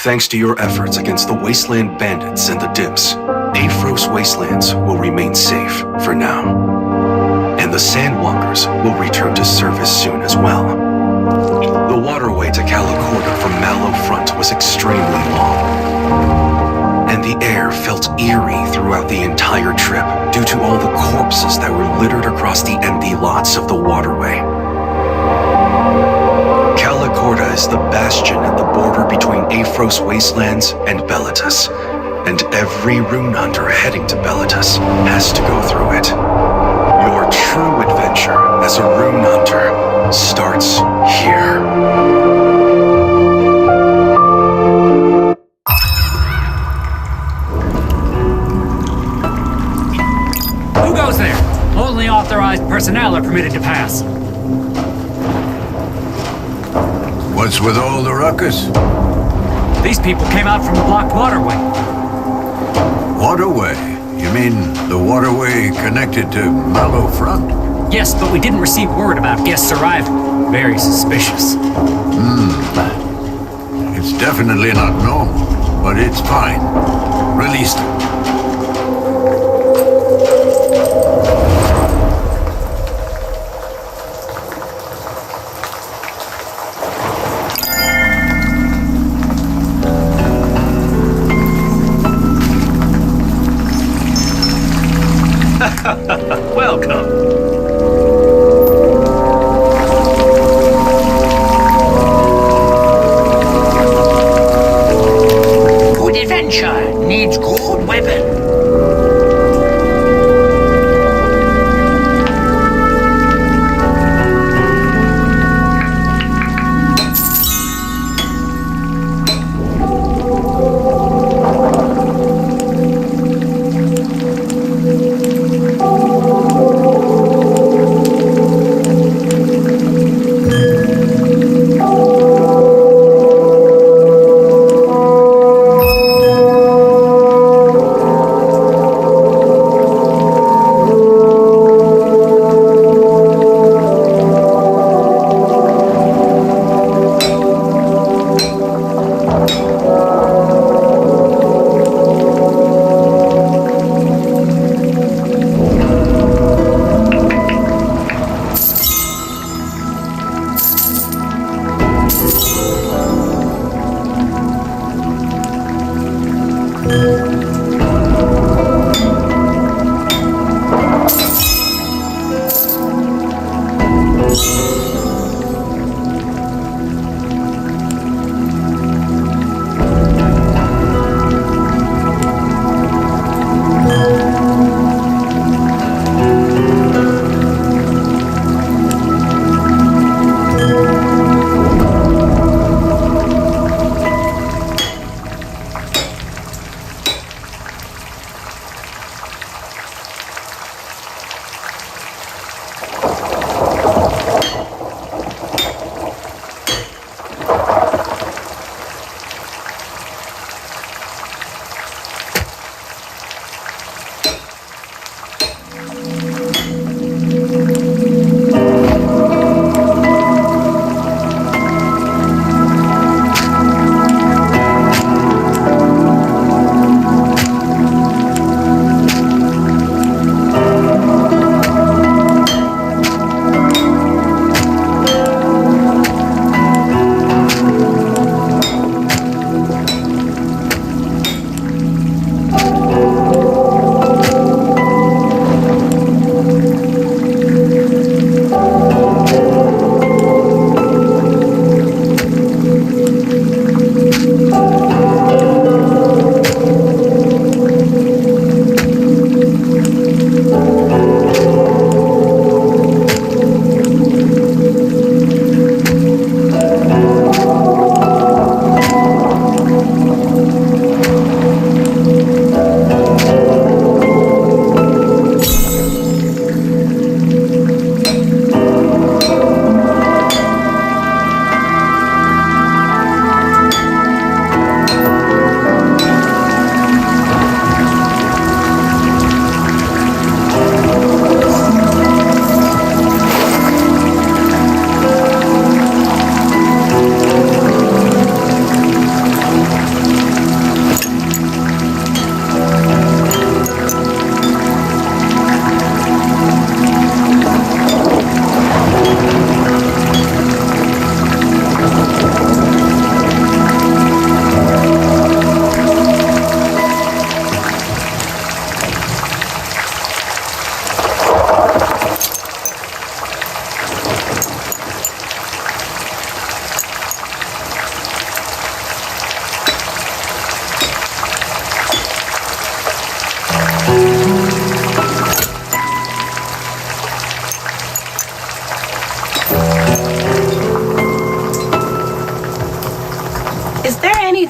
Thanks to your efforts against the Wasteland Bandits and the Dims, Aphros Wastelands will remain safe for now. And the Sandwalkers will return to service soon as well. The waterway to Calicorda from Mallow Front was extremely long. And the air felt eerie throughout the entire trip due to all the corpses that were littered across the empty lots of the waterway. Calicorda is the bastion at the border between Aphros Wastelands and Bellatus, and every rune hunter heading to Bellatus has to go through it. Your true adventure as a rune hunter starts here. Who goes there? Only authorized personnel are permitted to pass. What's with all the ruckus? These people came out from the blocked waterway. Waterway? You mean the waterway connected to Mallow Front? Yes, but we didn't receive word about guests' arrival. Very suspicious. It's definitely not normal, but it's fine. Release them. Welcome. Good adventure needs good weapons.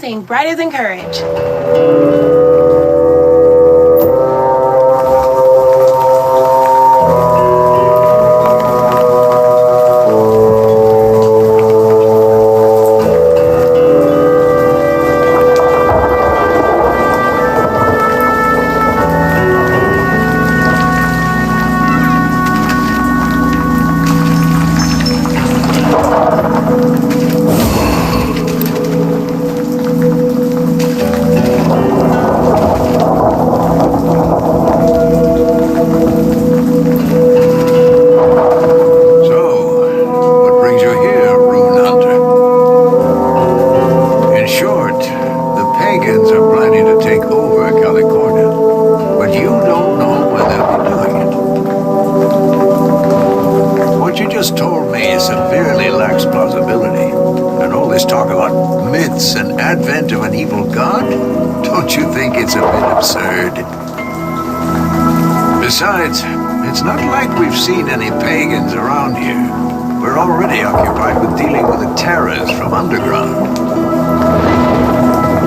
something brighter than courage. Advent of an evil god? Don't you think it's a bit absurd? Besides, it's not like we've seen any pagans around here. We're already occupied with dealing with the terrors from underground.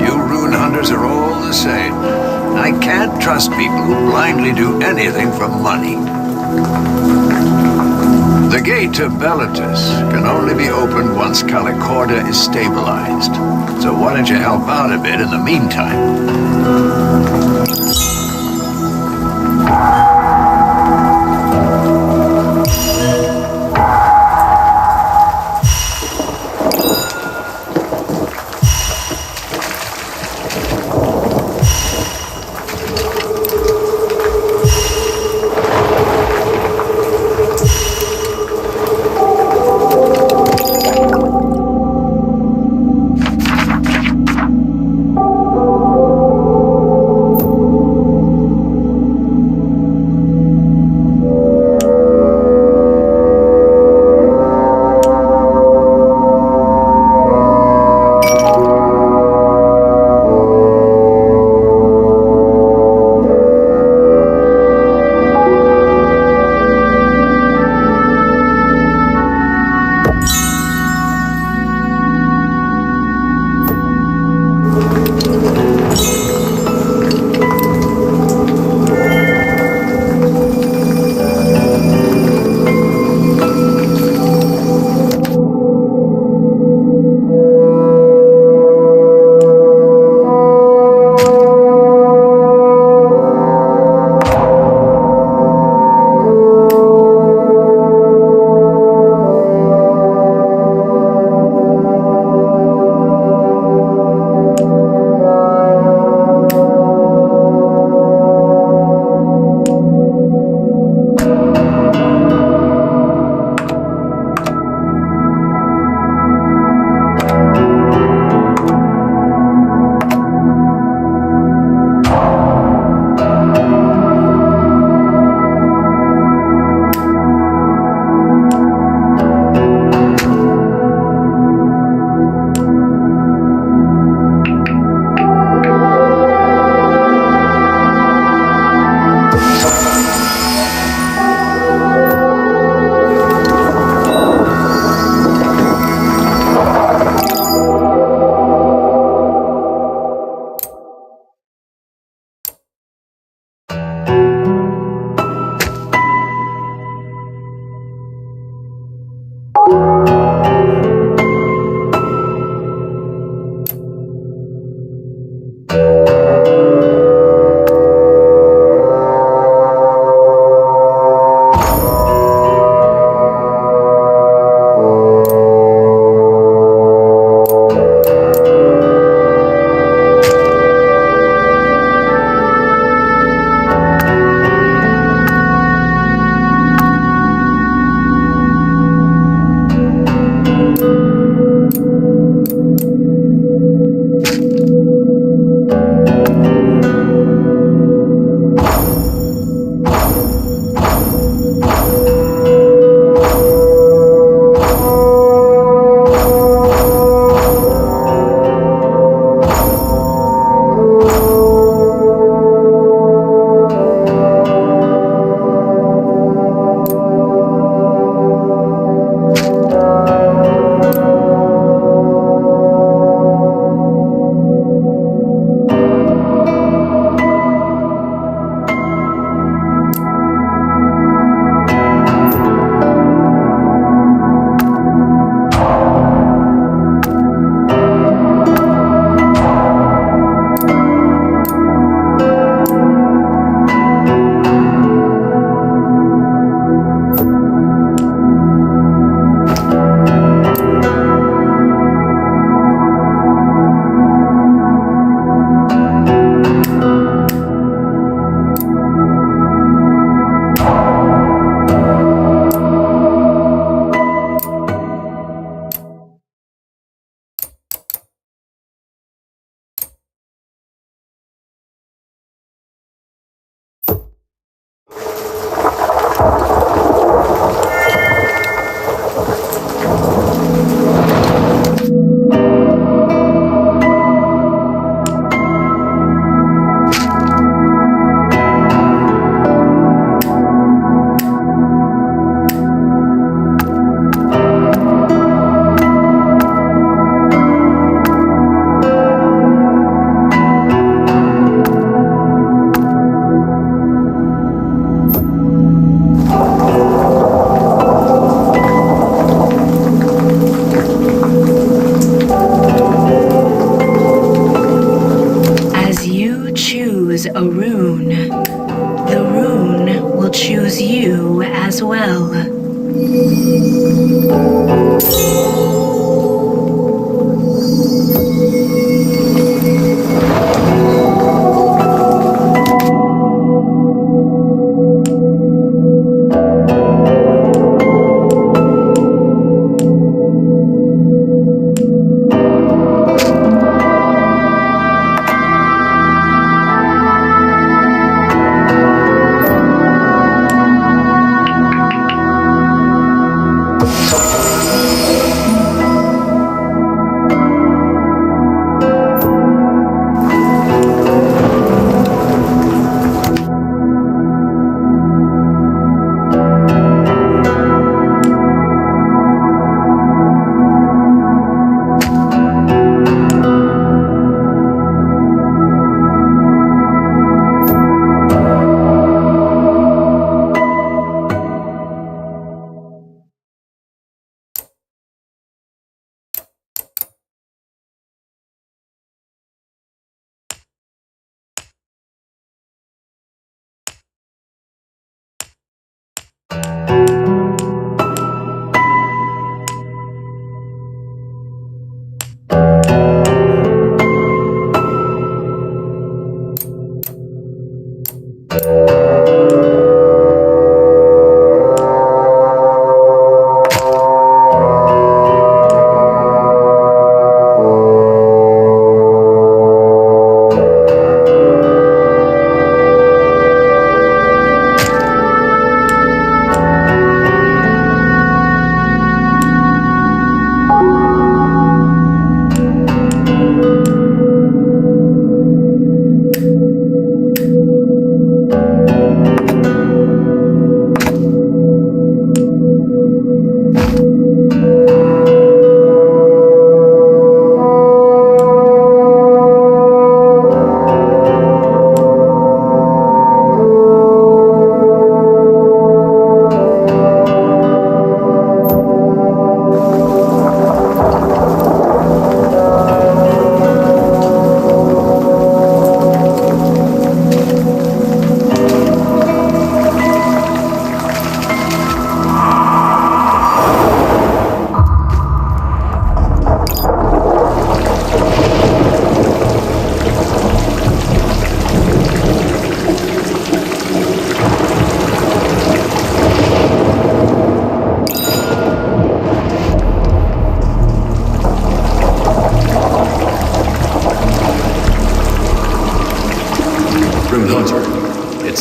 You rune hunters are all the same. I can't trust people who blindly do anything for money. The gate to Bellatus can only be opened once Calicorda is stabilized. So why don't you help out a bit in the meantime?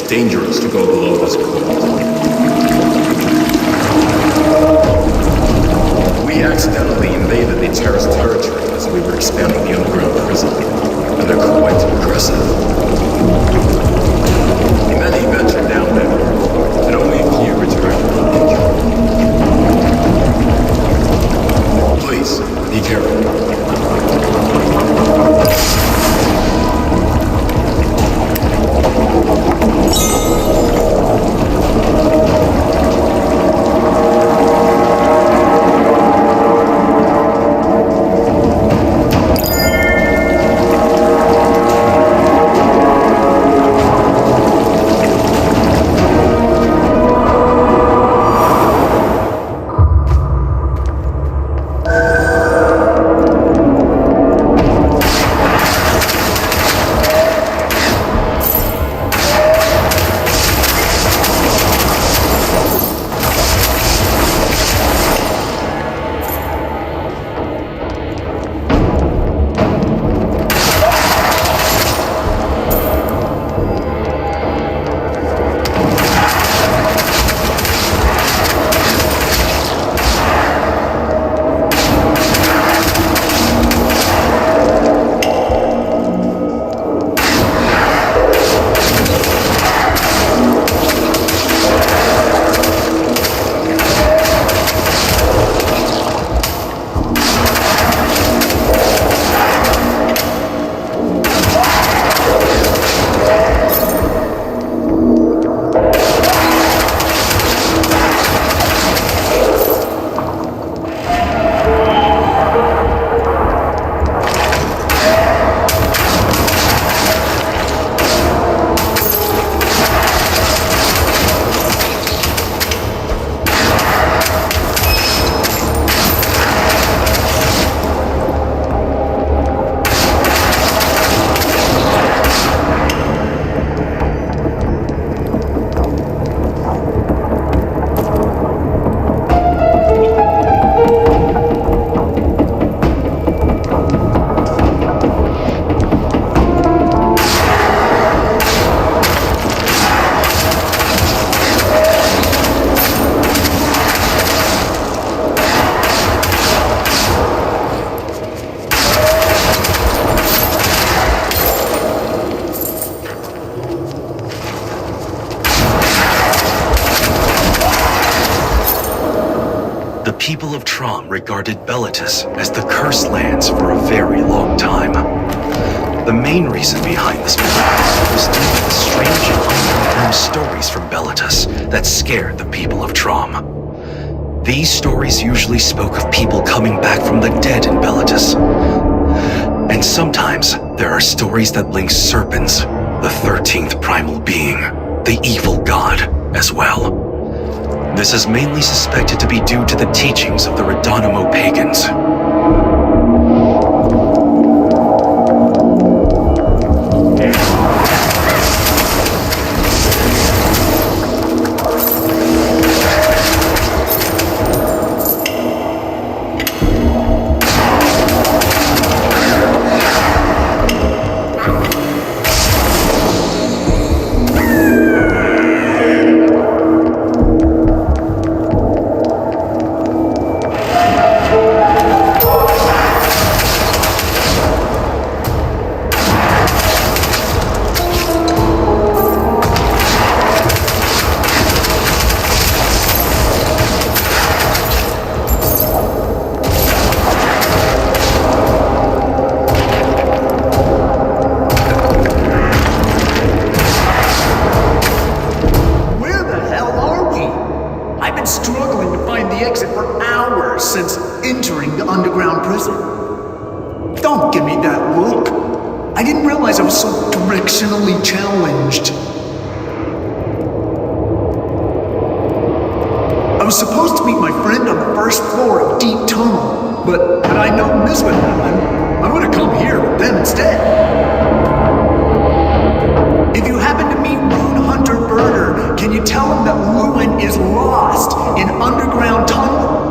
dangerous to go below this cold. We accidentally invaded the terrorist territory as we were expanding the underground prison, and they're quite aggressive. Many ventured down there, and only a few returned uninjured. Please, be careful. The people of Trom regarded Bellatus as the cursed lands for a very long time. The main reason behind this belief was due to the strange and unconfirmed stories from Bellatus that scared the people of Trom. These stories usually spoke of people coming back from the dead in Bellatus. And sometimes there are stories that link serpents, the 13th primal being, the evil god, as well. This is mainly suspected to be due to the teachings of the Redonomo pagans. Since entering the underground prison. Don't give me that look. I didn't realize I was so directionally challenged. I was supposed to meet my friend on the first floor of Deep Tunnel, but had I known this would happen, I would have come here with them instead. If you happen to meet Rune Hunter Burger, can you tell him that Lewin is lost in underground tunnel?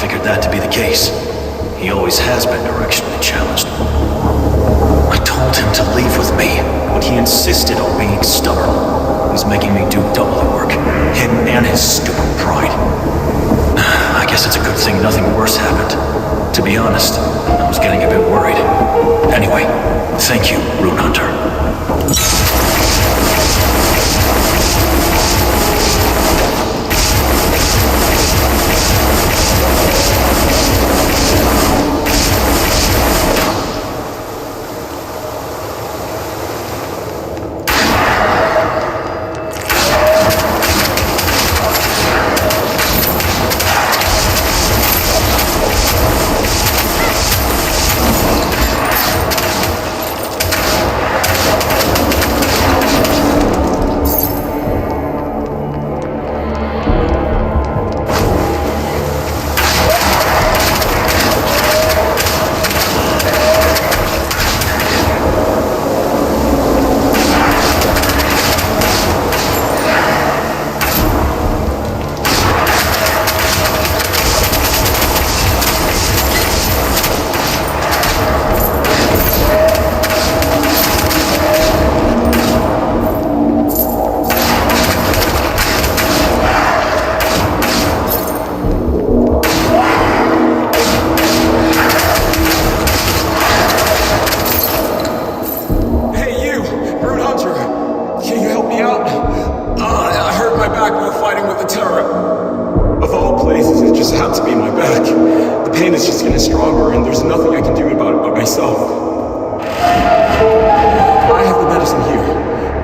figured that to be the case. He always has been directionally challenged. I told him to leave with me, but he insisted on being stubborn. He's making me do double the work, him and his stupid pride. I guess it's a good thing nothing worse happened. To be honest, I was getting a bit worried. Anyway, thank you, Rune Hunter.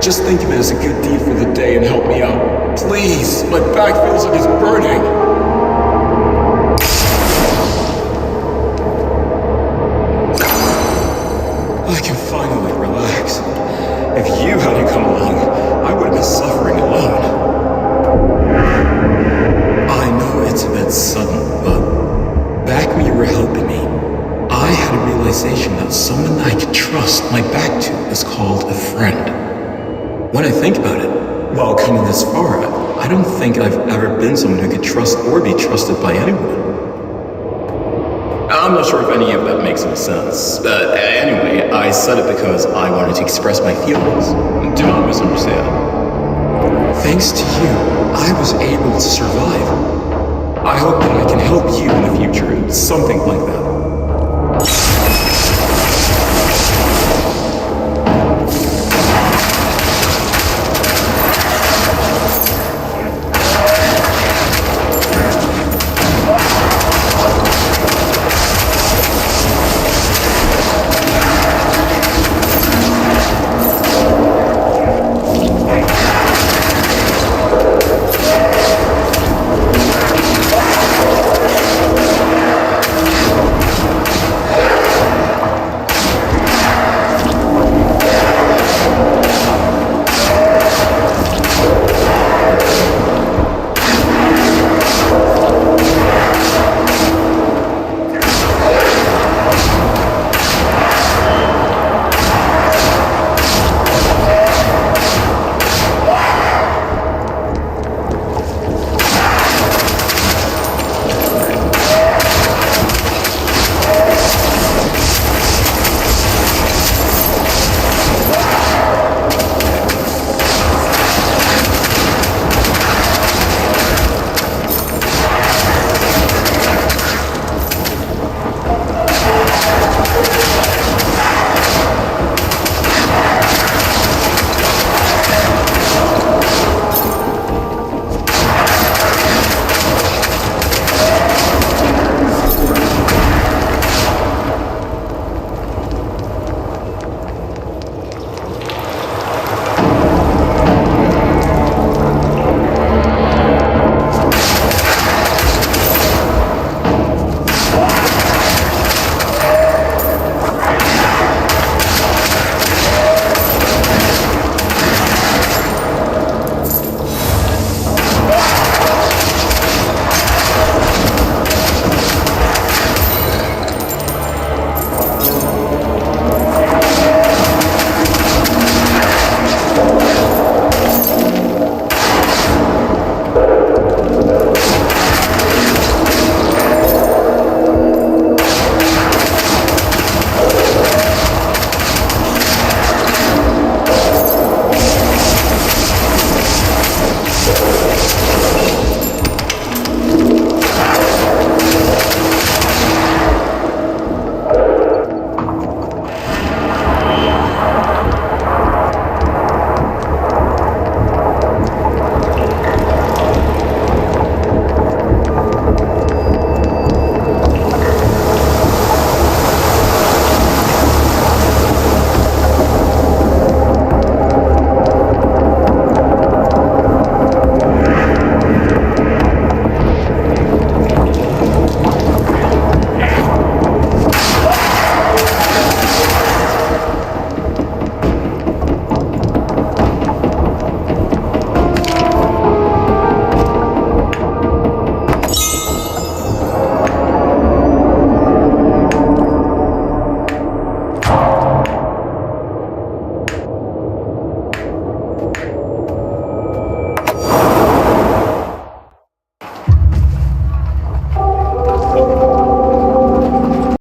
Just think of it as a good deed for the day and help me out. Please, my back feels like it's burning. I can finally relax. If you hadn't come along, I would have been suffering alone. I know it's a bit sudden, but back when you were helping me, I had a realization that someone I could trust my back to is called a friend. When I think about it, while coming this far, I don't think I've ever been someone who could trust or be trusted by anyone. I'm not sure if any of that makes any sense. But anyway, I said it because I wanted to express my feelings. Do not misunderstand. Thanks to you, I was able to survive. I hope that I can help you in the future, something like that.